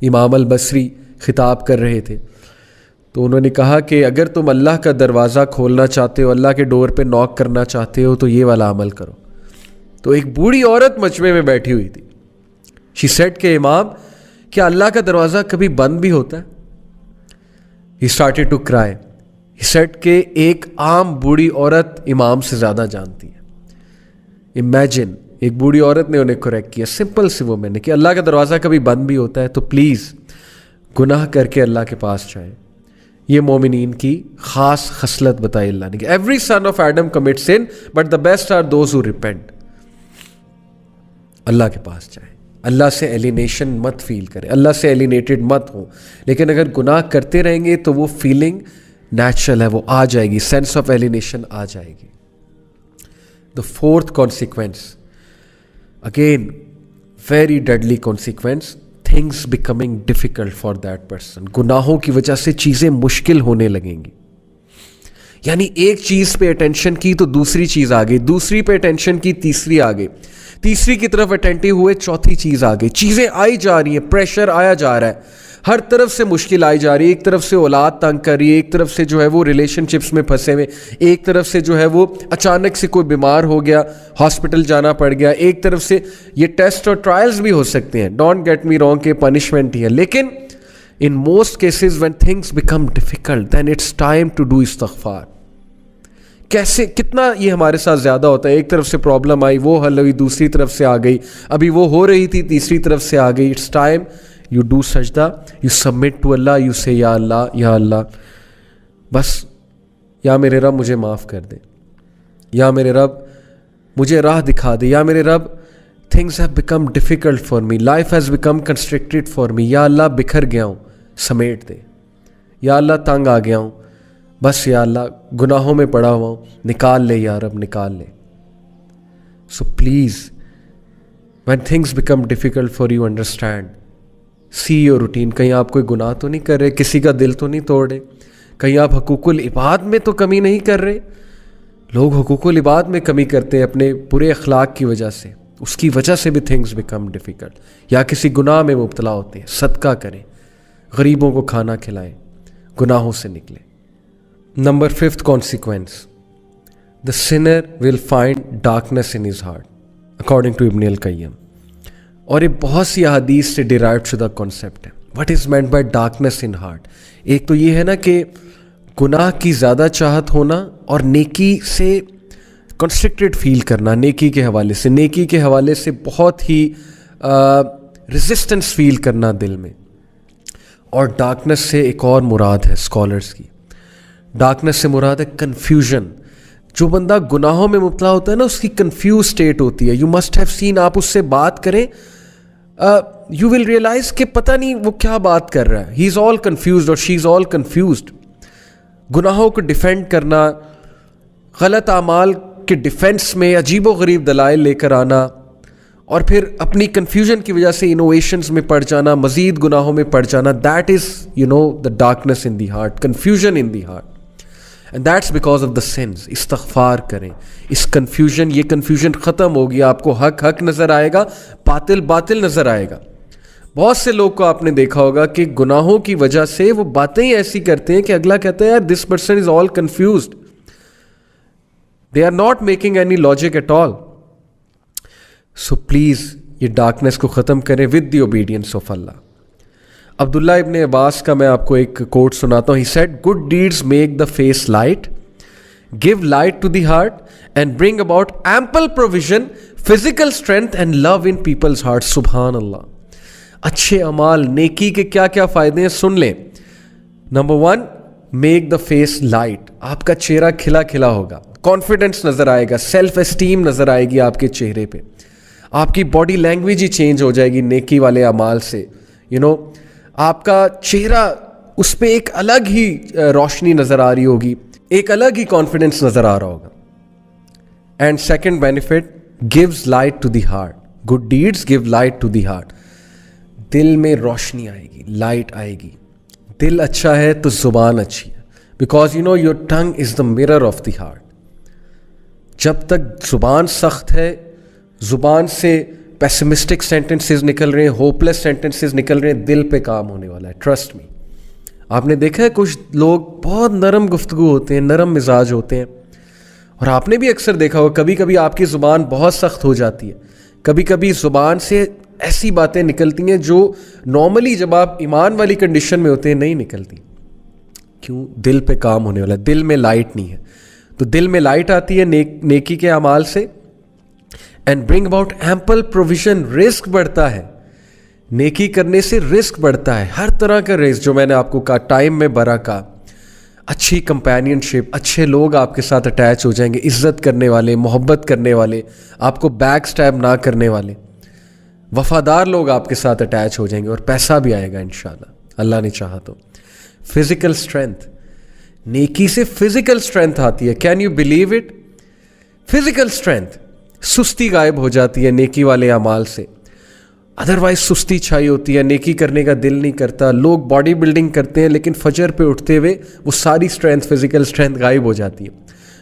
امام البصری خطاب کر رہے تھے، تو انہوں نے کہا کہ اگر تم اللہ کا دروازہ کھولنا چاہتے ہو، اللہ کے ڈور پہ نوک کرنا چاہتے ہو، تو یہ والا عمل کرو. تو ایک بوڑھی عورت مجمع میں بیٹھی ہوئی تھی. شی سیڈ کہ امام، کیا اللہ کا دروازہ کبھی بند بھی ہوتا ہے؟ He started to cry. He said کہ ایک عام بوڑھی عورت امام سے زیادہ جانتی ہے. امیجن، ایک بوڑھی عورت نے انہیں کریکٹ کیا، سمپل سی وہ میں نے کہ اللہ کا دروازہ کبھی بند بھی ہوتا ہے، تو پلیز گناہ کر کے اللہ کے پاس جائیں. یہ مومنین کی خاص خصلت بتائی اللہ نے کہ every son of Adam commit sin but the best are those who repent. اللہ کے پاس جائیں، اللہ سے ایلینیشن مت فیل کریں، اللہ سے ایلینیٹڈ مت ہوں. لیکن اگر گناہ کرتے رہیں گے تو وہ فیلنگ نیچرل ہے، وہ آ جائے گی، سینس آف ایلینیشن آ جائے گی. The fourth consequence, again very deadly consequence, things becoming difficult for that person. گناہوں کی وجہ سے چیزیں مشکل ہونے لگیں گی. یعنی ایک چیز پہ اٹینشن کی تو دوسری چیز آ گئی، دوسری پہ اٹینشن کی تیسری آ گئی، تیسری کی طرف اٹینٹیو ہوئے چوتھی چیز آ گئی. چیزیں آئی جا رہی ہیں، پریشر آیا جا رہا ہے، ہر طرف سے مشکل آئی جا رہی ہے. ایک طرف سے اولاد تنگ کر رہی ہے، ایک طرف سے جو ہے وہ ریلیشن شپس میں پھنسے ہوئے، ایک طرف سے جو ہے وہ اچانک سے کوئی بیمار ہو گیا، ہاسپٹل جانا پڑ گیا، ایک طرف سے یہ ٹیسٹ اور ٹرائلز بھی ہو سکتے ہیں، ڈونٹ گیٹ می رانگ کہ پنشمنٹ ہی ہے. لیکن in most cases when things become difficult then it's time to do استغفار. کیسے کتنا یہ ہمارے ساتھ زیادہ ہوتا ہے، ایک طرف سے پرابلم آئی وہ حل ہوئی، دوسری طرف سے آ گئی، ابھی وہ ہو رہی تھی تیسری طرف سے آ گئی. اٹس ٹائم یو ڈو سجدہ، you submit to Allah, you say یا اللہ، یا اللہ بس، یا میرے رب مجھے معاف کر دے، یا میرے رب مجھے راہ دکھا دے، یا میرے رب things have become difficult for me, life has become constructed for me, یا اللہ بکھر گیا ہوں سمیٹ دے، یا اللہ تنگ آ گیا ہوں، بس یا اللہ گناہوں میں پڑا ہوا ہوں، نکال لے یا رب نکال لے. So please when things become difficult for you understand, see your routine. کہیں آپ کوئی گناہ تو نہیں کر رہے، کسی کا دل تو نہیں توڑ رہے، کہیں آپ حقوق العباد میں تو کمی نہیں کر رہے. لوگ حقوق العباد میں کمی کرتے ہیں اپنے برے اخلاق کی وجہ سے، اس کی وجہ سے بھی things become difficult. یا کسی گناہ میں مبتلا ہوتے ہیں، صدقہ کریں، غریبوں کو کھانا کھلائیں، گناہوں سے نکلیں. Number 5th consequence, the sinner will find darkness in his heart according to ابن القیم. اور یہ بہت سی احادیث سے ڈیرائیوڈ شدہ کانسیپٹ ہے. What is meant by darkness in heart? ایک تو یہ ہے نا کہ گناہ کی زیادہ چاہت ہونا اور نیکی سے کنسٹرکٹڈ فیل کرنا، نیکی کے حوالے سے، نیکی کے حوالے سے بہت ہی ریزسٹنس فیل کرنا دل میں. اور ڈارکنیس سے ایک اور مراد ہے اسکالرس کی، ڈارکنیس سے مراد ہے کنفیوژن. جو بندہ گناہوں میں مبتلا ہوتا ہے نا، اس کی کنفیوز اسٹیٹ ہوتی ہے. یو مسٹ ہیو سین، آپ اس سے بات کریں یو ول ریئلائز کہ پتہ نہیں وہ کیا بات کر رہا ہے. ہی از آل کنفیوزڈ اور شی از آل کنفیوزڈ. گناہوں کو ڈیفینڈ کرنا، غلط اعمال کے ڈیفینس میں عجیب و غریب دلائل لے کر آنا، اور پھر اپنی کنفیوژن کی وجہ سے انوویشنز میں پڑ جانا، مزید گناہوں میں پڑ جانا. That is the darkness in the heart, confusion in the heart. And that's because of the since. استغفار کریں. اس کنفیوژن، یہ کنفیوژن ختم ہوگی، آپ کو حق حق نظر آئے گا، باطل باطل نظر آئے گا. بہت سے لوگ کو آپ نے دیکھا ہوگا کہ گناہوں کی وجہ سے وہ باتیں ایسی کرتے ہیں کہ اگلا کہتا ہے یار this person is all confused, they are not making any logic at all. So please یہ ڈارکنیس کو ختم کریں with the obedience of Allah. Abdullah ibn Abbas کا میں آپ کو ایک کوٹ سناتا ہوں. He said good deeds make the face light, give light to the heart and bring about ample provision, physical strength and love in people's heart. سبحان اللہ. اچھے اعمال، نیکی کے کیا کیا فائدے ہیں سن لیں. Number 1، make the face light. آپ کا چہرہ کھلا کھلا ہوگا، کانفیڈنس نظر آئے گا، سیلف اسٹیم نظر آئے گی آپ کے چہرے پہ. آپ کی باڈی لینگویج ہی چینج ہو جائے گی نیکی والے اعمال سے. آپ کا چہرہ، اس پہ ایک الگ ہی روشنی نظر آ رہی ہوگی، ایک الگ ہی کانفیڈنس نظر آ رہا ہوگا. And second benefit, gives light to the heart. Good deeds give light to the heart. دل میں روشنی آئے گی، لائٹ آئے گی. دل اچھا ہے تو زبان اچھی ہے، because your tongue is the mirror of the heart. جب تک زبان سخت ہے، زبان سے پیسمسٹک سینٹنسز نکل رہے ہیں, ہوپلیس سینٹنسز نکل رہے ہیں, دل پہ کام ہونے والا ہے, ٹرسٹ می. آپ نے دیکھا ہے کچھ لوگ بہت نرم گفتگو ہوتے ہیں, نرم مزاج ہوتے ہیں, اور آپ نے بھی اکثر دیکھا ہوگا کبھی کبھی آپ کی زبان بہت سخت ہو جاتی ہے, کبھی کبھی زبان سے ایسی باتیں نکلتی ہیں جو نارملی جب آپ ایمان والی کنڈیشن میں ہوتے ہیں نہیں نکلتی. کیوں؟ دل پہ کام ہونے والا ہے, دل میں لائٹ نہیں ہے. تو دل میں لائٹ آتی ہے نیکی کے اعمال سے, and bring about ample provision. رسک بڑھتا ہے, نیکی کرنے سے رسک بڑھتا ہے, ہر طرح کا رسک جو میں نے آپ کو کہا, ٹائم میں برکت, اچھی کمپینین شپ, اچھے لوگ آپ کے ساتھ اٹیچ ہو جائیں گے, عزت کرنے والے, محبت کرنے والے, آپ کو بیک سٹیپ نہ کرنے والے, وفادار لوگ آپ کے ساتھ اٹیچ ہو جائیں گے, اور پیسہ بھی آئے گا انشاءاللہ, اللہ نے چاہا تو. فزیکل اسٹرینتھ, نیکی سے فزیکل اسٹرینتھ آتی ہے. Can you believe it? Physical strength, سستی غائب ہو جاتی ہے نیکی والے اعمال سے. ادروائز سستی چھائی ہوتی ہے, نیکی کرنے کا دل نہیں کرتا. لوگ باڈی بلڈنگ کرتے ہیں لیکن فجر پہ اٹھتے ہوئے وہ ساری اسٹرینتھ, فزیکل اسٹرینتھ غائب ہو جاتی ہے.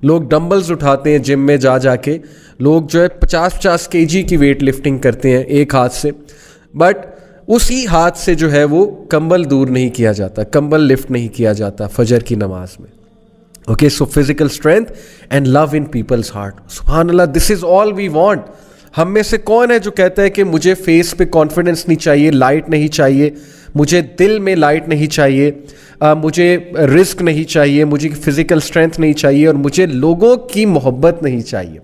لوگ ڈمبلز اٹھاتے ہیں جم میں جا کے, لوگ جو ہے 50 kg کی ویٹ لفٹنگ کرتے ہیں ایک ہاتھ سے, بٹ اسی ہاتھ سے جو ہے وہ کمبل دور نہیں کیا جاتا, کمبل لفٹ نہیں کیا جاتا فجر کی نماز میں. Okay, so physical strength and love in people's heart. سبحان اللہ, دس از آل وی وانٹ. ہم میں سے کون ہے جو کہتا ہے کہ مجھے فیس پہ کانفیڈنس نہیں چاہیے, لائٹ نہیں چاہیے, مجھے دل میں لائٹ نہیں چاہیے, مجھے رزق نہیں چاہیے, مجھے فزیکل اسٹرینتھ نہیں چاہیے, اور مجھے لوگوں کی محبت نہیں چاہیے.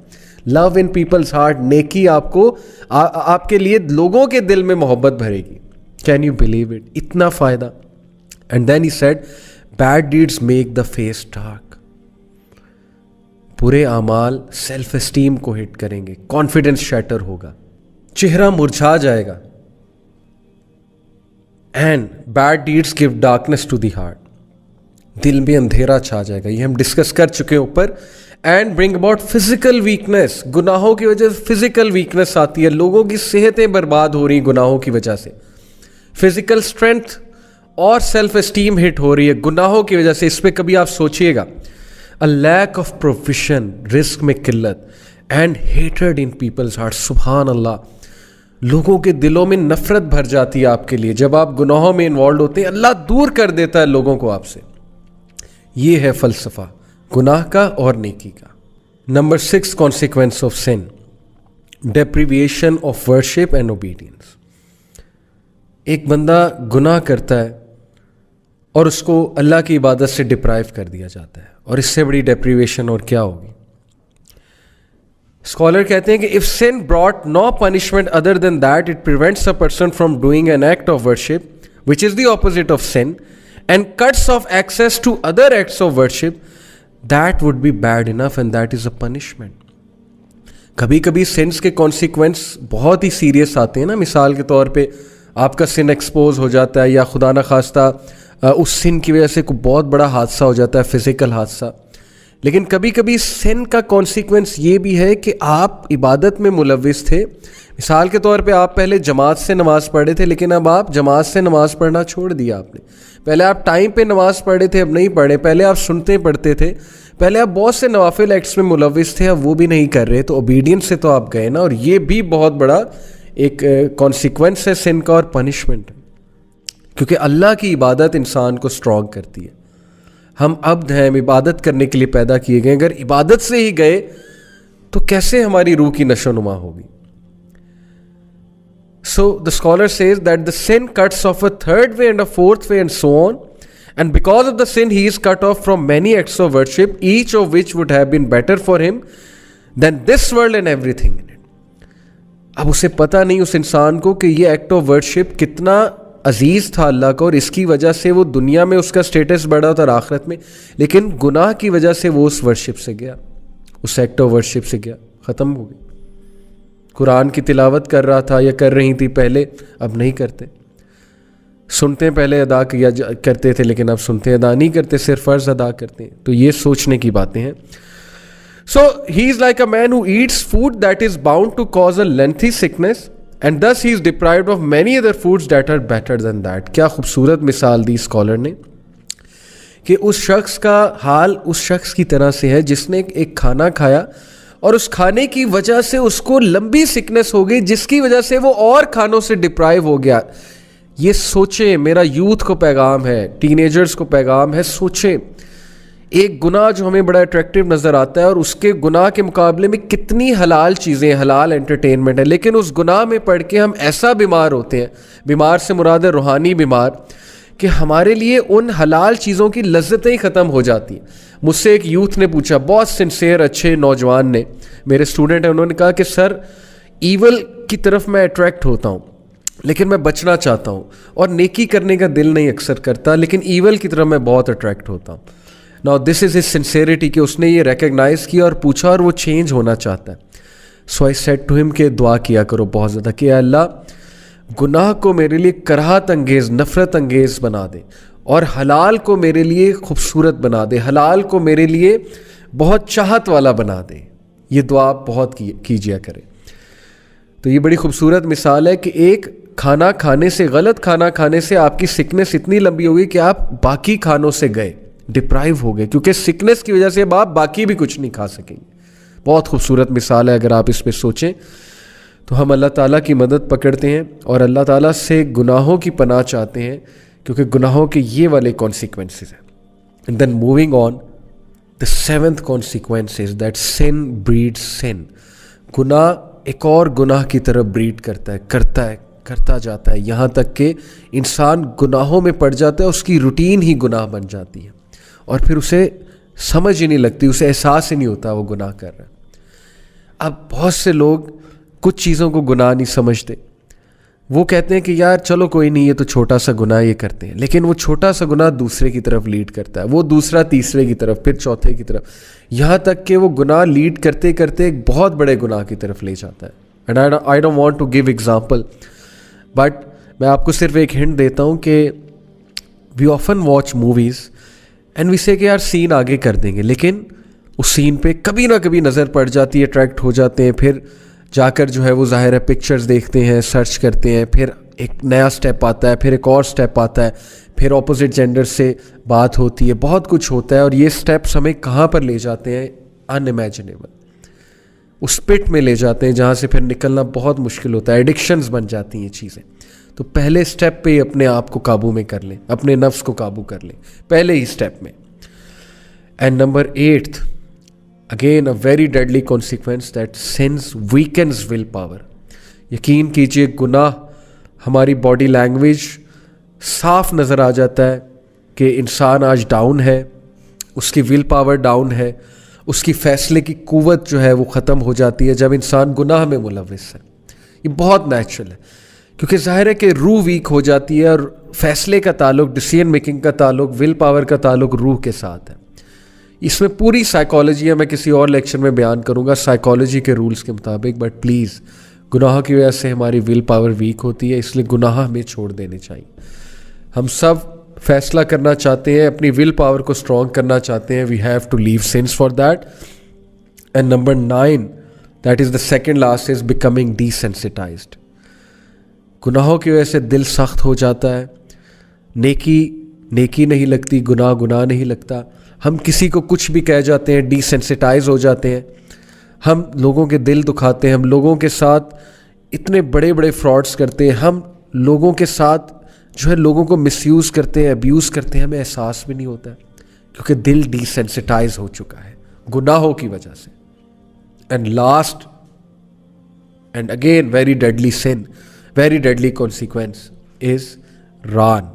لو ان پیپلز ہارٹ, نیکی آپ کو آپ کے لیے لوگوں کے دل میں محبت بھرے گی. Can you believe it? اتنا فائدہ. And then he said bad deeds make the face dark. برے اعمال سیلف اسٹیم کو ہٹ کریں گے, کانفیڈنس شیٹر ہوگا, چہرہ مرجھا جائے گا. And bad deeds give darkness to the heart, دل میں اندھیرا چھا جائے گا. یہ ہم ڈسکس کر چکے ہیں اوپر. And bring about physical weakness, گناہوں کی وجہ سے فزیکل ویکنیس آتی ہے, لوگوں کی صحتیں برباد ہو رہی ہیں گناہوں کی وجہ سے. فزیکل اسٹرینتھ اور سیلف اسٹیم ہٹ ہو رہی ہے گناہوں کی وجہ سے. اس پہ کبھی آپ سوچئے گا. A lack of provision, رزق میں قلت, and hatred in people's hearts. سبحان اللہ, لوگوں کے دلوں میں نفرت بھر جاتی ہے آپ کے لیے جب آپ گناہوں میں انوالوڈ ہوتے ہیں. اللہ دور کر دیتا ہے لوگوں کو آپ سے. یہ ہے فلسفہ گناہ کا اور نیکی کا. Number 6, consequence of sin, deprivation of worship and obedience. ایک بندہ گناہ کرتا ہے اور اس کو اللہ کی عبادت سے ڈپرائیو کر دیا جاتا ہے, اور اس سے بڑی ڈیپریویشن اور کیا ہوگی. اسکالر کہتے ہیں کہ if sin brought no punishment other than that, it prevents a person from doing an act of worship which is the opposite of sin and cuts off access to other acts of worship, that would be bad enough and that is a punishment. کبھی کبھی since کے consequence بہت ہی serious آتے ہیں نا. مثال کے طور پہ آپ کا سن ایکسپوز ہو جاتا ہے, یا خدا نہ خواستہ اس سن کی وجہ سے کوئی بہت بڑا حادثہ ہو جاتا ہے, فزیکل حادثہ. لیکن کبھی کبھی سن کا کانسیکوینس یہ بھی ہے کہ آپ عبادت میں ملوث تھے. مثال کے طور پہ آپ پہلے جماعت سے نماز پڑھے تھے, لیکن اب آپ جماعت سے نماز پڑھنا چھوڑ دیا آپ نے. پہلے آپ ٹائم پہ نماز پڑھے تھے, اب نہیں پڑھے. پہلے آپ سنتے پڑھتے تھے, پہلے آپ بہت سے نوافل ایکٹس میں ملوث تھے, اب وہ بھی نہیں کر رہے, تو اوبیڈینس سے تو آپ گئے نا. اور یہ بھی بہت بڑا ایک کانسیکوینس ہے سن کا اور پنشمنٹ, کیونکہ اللہ کی عبادت انسان کو اسٹرانگ کرتی ہے. ہم عبد ہیں, ہم عبادت کرنے کے لیے پیدا کیے گئے. اگر عبادت سے ہی گئے تو کیسے ہماری روح کی نشو نما ہوگی. So the scholar says that the sin cuts off a third way and a fourth way and so on, and because of the sin he is cut off from many acts of worship, each of which would have been better for him than this world and everything in it. اب اسے پتہ نہیں اس انسان کو کہ یہ act of worship کتنا عزیز تھا اللہ کا, اور اس کی وجہ سے وہ دنیا میں اس کا سٹیٹس بڑھا تھا اور آخرت میں, لیکن گناہ کی وجہ سے وہ اس ورشپ سے گیا, اس ایکٹ آف ورشپ سے گیا, ختم ہو گئی. قرآن کی تلاوت کر رہا تھا یا کر رہی تھی پہلے, اب نہیں کرتے. سنتے پہلے ادا کیا کرتے تھے, لیکن اب سنتے ادا نہیں کرتے, صرف فرض ادا کرتے ہیں. تو یہ سوچنے کی باتیں ہیں. So he is like a man who eats food that is bound to cause a lengthy sickness and thus he is deprived of many other foods that are better than that. کیا خوبصورت مثال دی scholar نے کہ اس شخص کا حال اس شخص کی طرح سے ہے جس نے ایک کھانا کھایا اور اس کھانے کی وجہ سے اس کو لمبی سکنس ہو گئی جس کی وجہ سے وہ اور کھانوں سے ڈپرائیو ہو گیا. یہ سوچیں, میرا یوتھ کو پیغام ہے, ٹین ایجرز کو پیغام ہے, سوچیں ایک گناہ جو ہمیں بڑا اٹریکٹیو نظر آتا ہے اور اس کے گناہ کے مقابلے میں کتنی حلال چیزیں, حلال انٹرٹینمنٹ ہے, لیکن اس گناہ میں پڑھ کے ہم ایسا بیمار ہوتے ہیں, بیمار سے مراد ہے روحانی بیمار, کہ ہمارے لیے ان حلال چیزوں کی لذتیں ہی ختم ہو جاتی ہیں. مجھ سے ایک یوتھ نے پوچھا, بہت سنسیئر اچھے نوجوان نے, میرے اسٹوڈنٹ ہیں, انہوں نے کہا کہ سر ایول کی طرف میں اٹریکٹ ہوتا ہوں لیکن میں بچنا چاہتا ہوں, اور نیکی کرنے کا دل نہیں اکثر کرتا, لیکن ایول کی طرف میں بہت اٹریکٹ ہوتا ہوں. Now this is his sincerity کہ اس نے یہ ریکگنائز کیا اور پوچھا اور وہ چینج ہونا چاہتا ہے. So I said to him کہ دعا کیا کرو بہت زیادہ کہ اللہ گناہ کو میرے لیے کراہت انگیز, نفرت انگیز بنا دے, اور حلال کو میرے لیے خوبصورت بنا دے, حلال کو میرے لیے بہت چاہت والا بنا دے. یہ دعا بہت کیجیا کرے. تو یہ بڑی خوبصورت مثال ہے کہ ایک کھانا کھانے سے, غلط کھانا کھانے سے آپ کی سکنس اتنی لمبی ہوگی کہ آپ باقی کھانوں سے گئے, ڈپرائیو ہو گئے, کیونکہ سکنس کی وجہ سے اب آپ باقی بھی کچھ نہیں کھا سکیں گے. بہت خوبصورت مثال ہے. اگر آپ اس پہ سوچیں تو ہم اللہ تعالیٰ کی مدد پکڑتے ہیں اور اللہ تعالیٰ سے گناہوں کی پناہ چاہتے ہیں, کیونکہ گناہوں کے یہ والے کانسیکوینسز ہیں. And then moving on, the seventh consequence is that sin breed sin. گناہ ایک اور گناہ کی طرف بریڈ کرتا جاتا ہے, یہاں تک کہ انسان گناہوں میں پڑ جاتا ہے, اس کی روٹین ہی گناہ بن جاتی ہے, اور پھر اسے سمجھ ہی نہیں لگتی, اسے احساس ہی نہیں ہوتا وہ گناہ کر رہا ہے. اب بہت سے لوگ کچھ چیزوں کو گناہ نہیں سمجھتے, وہ کہتے ہیں کہ یار چلو کوئی نہیں, یہ تو چھوٹا سا گناہ یہ کرتے ہیں, لیکن وہ چھوٹا سا گناہ دوسرے کی طرف لیڈ کرتا ہے, وہ دوسرا تیسرے کی طرف, پھر چوتھے کی طرف, یہاں تک کہ وہ گناہ لیڈ کرتے کرتے ایک بہت بڑے گناہ کی طرف لے جاتا ہے. And I don't want to give example, but میں آپ کو صرف ایک ہنٹ دیتا ہوں کہ we often watch movies and we say کہ یار سین آگے کر دیں گے, لیکن اس سین پہ کبھی نہ کبھی نظر پڑ جاتی ہے, اٹریکٹ ہو جاتے ہیں, پھر جا کر جو ہے وہ ظاہر ہے پکچرز دیکھتے ہیں, سرچ کرتے ہیں, پھر ایک نیا سٹیپ آتا ہے, پھر ایک اور سٹیپ آتا ہے, پھر اپوزٹ جینڈر سے بات ہوتی ہے, بہت کچھ ہوتا ہے, اور یہ سٹیپس ہمیں کہاں پر لے جاتے ہیں, ان امیجنیبل, اس پٹ میں لے جاتے ہیں جہاں سے پھر نکلنا بہت مشکل ہوتا ہے, ایڈکشنز بن جاتی ہیں چیزیں. تو پہلے سٹیپ پہ ہی اپنے آپ کو قابو میں کر لیں, اپنے نفس کو قابو کر لیں پہلے ہی سٹیپ میں. And number 8, again a very deadly consequence, that sins weakens will power. یقین کیجئے گناہ ہماری باڈی لینگویج صاف نظر آ جاتا ہے کہ انسان آج ڈاؤن ہے, اس کی ول پاور ڈاؤن ہے, اس کی فیصلے کی قوت جو ہے وہ ختم ہو جاتی ہے جب انسان گناہ میں ملوث ہے. یہ بہت نیچرل ہے, کیونکہ ظاہر ہے کہ روح ویک ہو جاتی ہے, اور فیصلے کا تعلق, ڈیسیژن میکنگ کا تعلق, ول پاور کا تعلق روح کے ساتھ ہے. اس میں پوری سائیکالوجی ہے, میں کسی اور لیکچر میں بیان کروں گا سائیکالوجی کے رولز کے مطابق, بٹ پلیز گناہوں کی وجہ سے ہماری ول پاور ویک ہوتی ہے, اس لیے گناہ ہمیں چھوڑ دینے چاہیے. ہم سب فیصلہ کرنا چاہتے ہیں, اپنی ول پاور کو اسٹرانگ کرنا چاہتے ہیں, we have to leave sins for that. And number 9, that is the second last, is becoming desensitised. گناہوں کی وجہ سے دل سخت ہو جاتا ہے, نیکی نہیں لگتی, گناہ نہیں لگتا, ہم کسی کو کچھ بھی کہہ جاتے ہیں, ڈی سینسٹائز ہو جاتے ہیں, ہم لوگوں کے دل دکھاتے ہیں, ہم لوگوں کے ساتھ اتنے بڑے بڑے فراڈس کرتے ہیں, ہم لوگوں کے ساتھ جو ہے لوگوں کو مس یوز کرتے ہیں, ابیوز کرتے ہیں, ہمیں احساس بھی نہیں ہوتا ہے, کیونکہ دل ڈی سینسٹائز ہو چکا ہے گناہوں کی وجہ سے. And last and again very deadly sin, very deadly consequence is ران.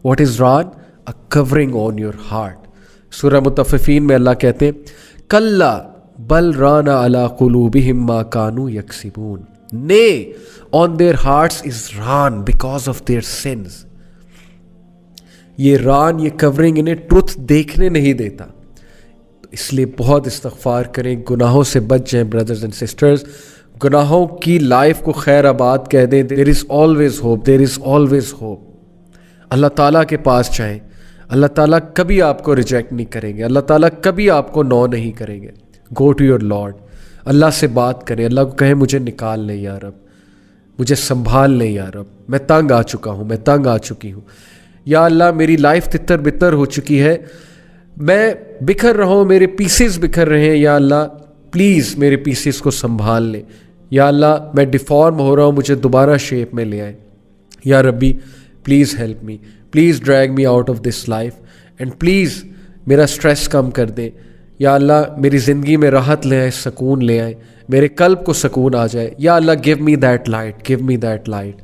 واٹ از ران؟ A covering on your heart. سورہ مطففین میں اللہ کہتے ہیں کلا بل ران علی قلوبہم ما کانوا یکسبون. Nay, on their hearts is raan because of their sins. یہ ران, یہ کورنگ انہیں ٹروتھ دیکھنے نہیں دیتا. تو اس لیے بہت استغفار کریں, گناہوں سے بچ جائیں بردرز اینڈ سسٹرز, گناہوں کی لائف کو خیر آباد کہہ دیں. There is always hope, there is always hope. اللہ تعالیٰ کے پاس جائیں, اللہ تعالیٰ کبھی آپ کو ریجیکٹ نہیں کریں گے, اللہ تعالیٰ کبھی آپ کو نو نہیں کریں گے. Go to your Lord. اللہ سے بات کریں, اللہ کو کہیں مجھے نکال لیں یا رب, مجھے سنبھال لیں یا رب, میں تنگ آ چکا ہوں, میں تنگ آ چکی ہوں, یا اللہ میری لائف تتر بتر ہو چکی ہے, میں بکھر رہا ہوں, میرے پیسز بکھر رہے ہیں, یا اللہ پلیز میرے پیسز کو سنبھال لیں. یا اللہ میں ڈیفارم ہو رہا ہوں, مجھے دوبارہ شیپ میں لے آئیں. یا ربی please help me, please drag me out of this life, and please میرا اسٹریس کم کر دیں. یا اللہ میری زندگی میں راحت لے آئیں, سکون لے آئیں, میرے قلب کو سکون آ جائے. یا اللہ give me that light, give me that light.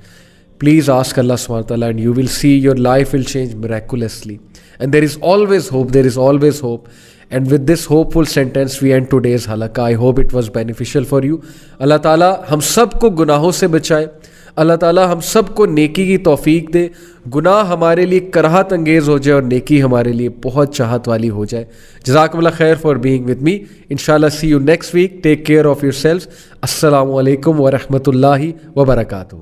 Please ask Allah subhanahu wa ta'ala and you will see your life will change miraculously. And there is always hope, there is always hope. And with this hopeful sentence we end today's halaqah. I hope it was beneficial for you. Allah Ta'ala ہم سب کو گناہوں سے بچائے. اللہ تعالیٰ ہم سب کو نیکی کی توفیق دے. گناہ ہمارے لیے کراہت انگیز ہو جائے اور نیکی ہمارے لیے بہت چاہت والی ہو جائے. جزاکم اللہ خیر فار بینگ ود می. انشاءاللہ see you next week. Take care of yourself. السلام علیکم ورحمۃ اللہ وبرکاتہ.